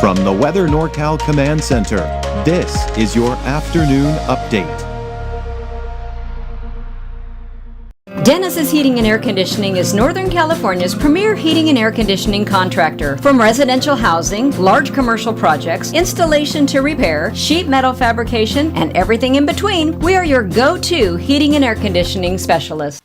From the Weather NorCal Command Center, this is your afternoon update. Dennis's Heating and Air Conditioning is Northern California's premier heating and air conditioning contractor. From residential housing, large commercial projects, installation to repair, sheet metal fabrication, and everything in between, we are your go-to heating and air conditioning specialist.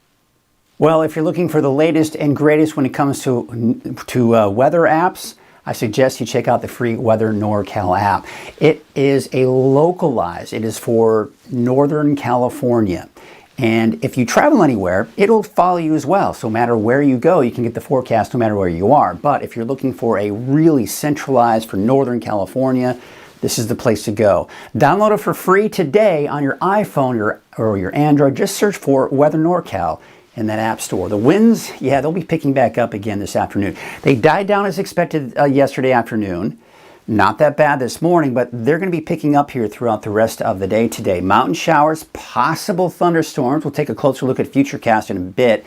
Well, if you're looking for the latest and greatest when it comes to weather apps, I suggest you check out the free Weather NorCal app. It is it is for Northern California. And if you travel anywhere, it'll follow you as well. So no matter where you go, you can get the forecast no matter where you are. But if you're looking for a really centralized for Northern California, this is the place to go. Download it for free today on your iPhone or your Android. Just search for Weather NorCal in that app store. The winds, yeah, they'll be picking back up again this afternoon. They died down as expected yesterday afternoon. Not that bad this morning, but they're going to be picking up here throughout the rest of the day today. Mountain showers, possible thunderstorms. We'll take a closer look at Futurecast in a bit.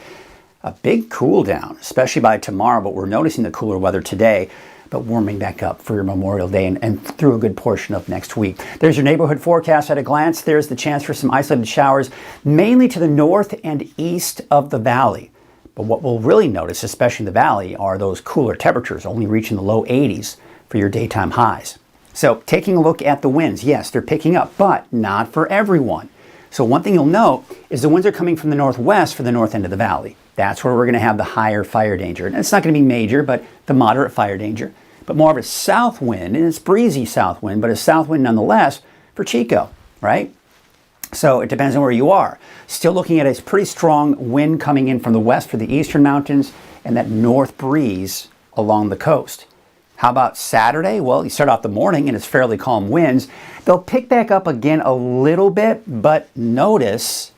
A big cool down, especially by tomorrow, but we're noticing the cooler weather today, but warming back up for your Memorial Day and through a good portion of next week. There's your neighborhood forecast at a glance. There's the chance for some isolated showers, mainly to the north and east of the valley. But what we'll really notice, especially in the valley, are those cooler temperatures, only reaching the low 80s for your daytime highs. So taking a look at the winds, yes, they're picking up, but not for everyone. So one thing you'll note is the winds are coming from the northwest for the north end of the valley. That's where we're going to have the higher fire danger. And it's not going to be major, but the moderate fire danger. But more of a south wind, and it's breezy south wind, but a south wind nonetheless for Chico, right? So it depends on where you are. Still looking at a pretty strong wind coming in from the west for the eastern mountains and that north breeze along the coast. How about Saturday? Well, you start off the morning and it's fairly calm winds. They'll pick back up again a little bit, but notice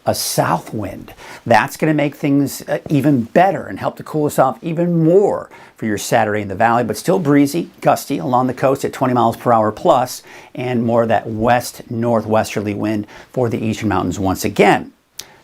a south wind. That's going to make things even better and help to cool us off even more for your Saturday in the valley, but still breezy, gusty along the coast at 20 miles per hour plus, and more of that west-northwesterly wind for the eastern mountains once again.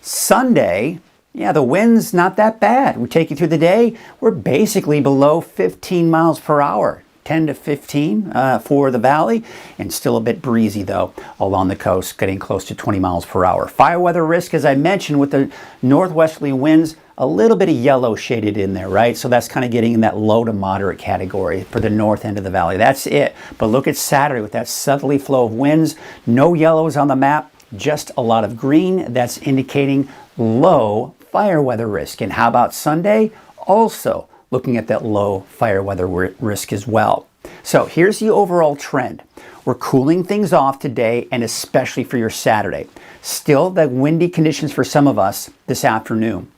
Sunday, yeah, the wind's not that bad. We take you through the day, we're basically below 15 miles per hour. 10 to 15 for the valley, and still a bit breezy though along the coast, getting close to 20 miles per hour. Fire weather risk, as I mentioned, with the northwesterly winds, a little bit of yellow shaded in there, right? So that's kind of getting in that low to moderate category for the north end of the valley. That's it. But look at Saturday with that southerly flow of winds. No yellows on the map, just a lot of green. That's indicating low fire weather risk. And how about Sunday? Also looking at that low fire weather risk as well. So here's the overall trend. We're cooling things off today, and especially for your Saturday. Still the windy conditions for some of us this afternoon.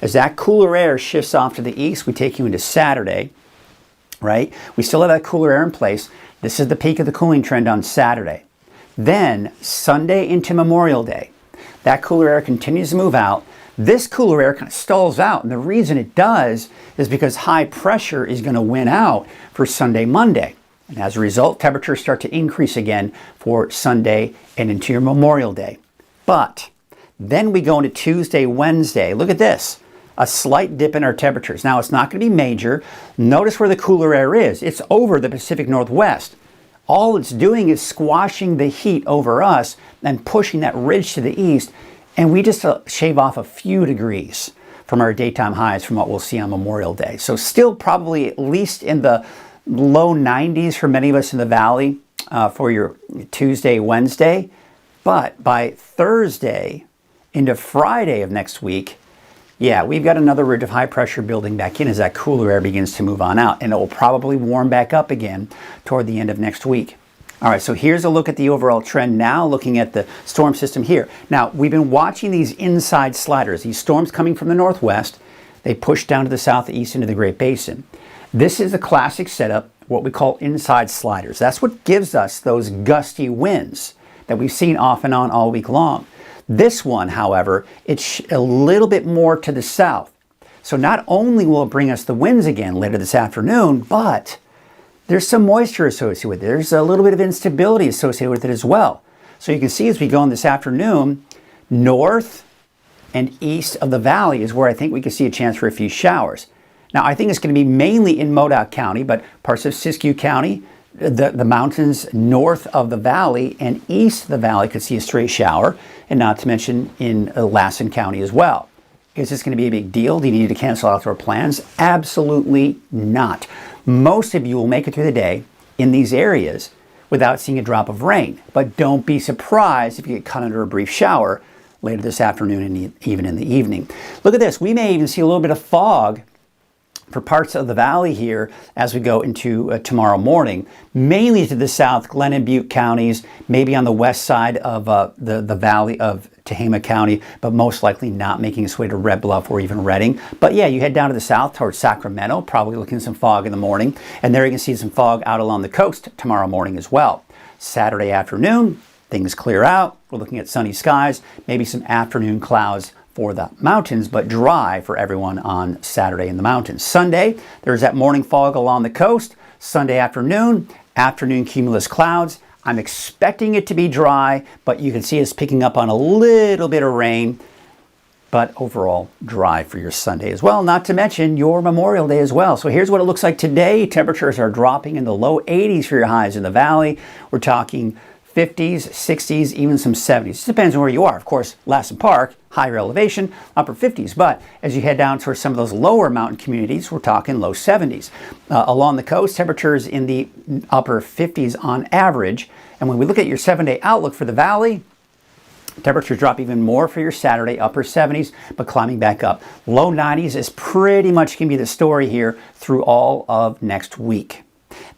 As that cooler air shifts off to the east, we take you into Saturday, right? We still have that cooler air in place. This is the peak of the cooling trend on Saturday. Then Sunday into Memorial Day, that cooler air continues to move out. This cooler air kind of stalls out, and the reason it does is because high pressure is going to win out for Sunday, Monday. And as a result, temperatures start to increase again for Sunday and into your Memorial Day. But then we go into Tuesday, Wednesday. Look at this, a slight dip in our temperatures. Now, it's not going to be major. Notice where the cooler air is. It's over the Pacific Northwest. All it's doing is squashing the heat over us and pushing that ridge to the east. And we just shave off a few degrees from our daytime highs from what we'll see on Memorial Day. So still probably at least in the low 90s for many of us in the valley for your Tuesday, Wednesday. But by Thursday into Friday of next week, yeah, we've got another ridge of high pressure building back in as that cooler air begins to move on out. And it will probably warm back up again toward the end of next week. All right, so here's a look at the overall trend now, looking at the storm system here. Now, we've been watching these inside sliders, these storms coming from the northwest. They push down to the southeast into the Great Basin. This is the classic setup, what we call inside sliders. That's what gives us those gusty winds that we've seen off and on all week long. This one, however, it's a little bit more to the south. So not only will it bring us the winds again later this afternoon, but there's some moisture associated with it. There's a little bit of instability associated with it as well. So you can see as we go on this afternoon, north and east of the valley is where I think we can see a chance for a few showers. Now, I think it's going to be mainly in Modoc County, but parts of Siskiyou County, The mountains north of the valley and east of the valley could see a stray shower, and not to mention in Lassen County as well. Is this going to be a big deal? Do you need to cancel outdoor plans? Absolutely not. Most of you will make it through the day in these areas without seeing a drop of rain, but don't be surprised if you get caught under a brief shower later this afternoon and even in the evening. Look at this. We may even see a little bit of fog for parts of the valley here as we go into tomorrow morning, mainly to the south, Glen and Butte counties, maybe on the west side of the valley of Tehama County, but most likely not making its way to Red Bluff or even Redding. But yeah, you head down to the south towards Sacramento, probably looking at some fog in the morning, and there you can see some fog out along the coast tomorrow morning as well. Saturday afternoon, things clear out. We're looking at sunny skies, maybe some afternoon clouds for the mountains, but dry for everyone on Saturday in the mountains. Sunday, there's that morning fog along the coast. Sunday afternoon cumulus clouds. I'm expecting it to be dry, but you can see us picking up on a little bit of rain, but overall dry for your Sunday as well, not to mention your Memorial Day as well. So here's what it looks like today. Temperatures are dropping in the low 80s for your highs in the valley. We're talking 50s, 60s, even some 70s. It depends on where you are. Of course, Lassen Park, higher elevation, upper 50s. But as you head down towards some of those lower mountain communities, we're talking low 70s. Along the coast, temperatures in the upper 50s on average. And when we look at your 7-day outlook for the valley, temperatures drop even more for your Saturday, upper 70s, but climbing back up. Low 90s is pretty much going to be the story here through all of next week.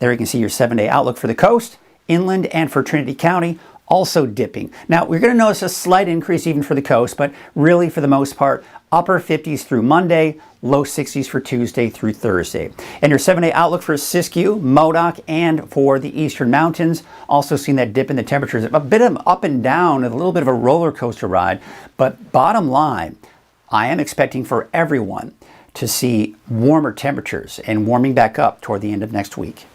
There you can see your 7-day outlook for the coast, inland, and for Trinity County, also dipping. Now, we're going to notice a slight increase even for the coast, but really for the most part, upper 50s through Monday, low 60s for Tuesday through Thursday. And your 7-day outlook for Siskiyou, Modoc, and for the Eastern Mountains, also seeing that dip in the temperatures, a bit of up and down, a little bit of a roller coaster ride. But bottom line, I am expecting for everyone to see warmer temperatures and warming back up toward the end of next week.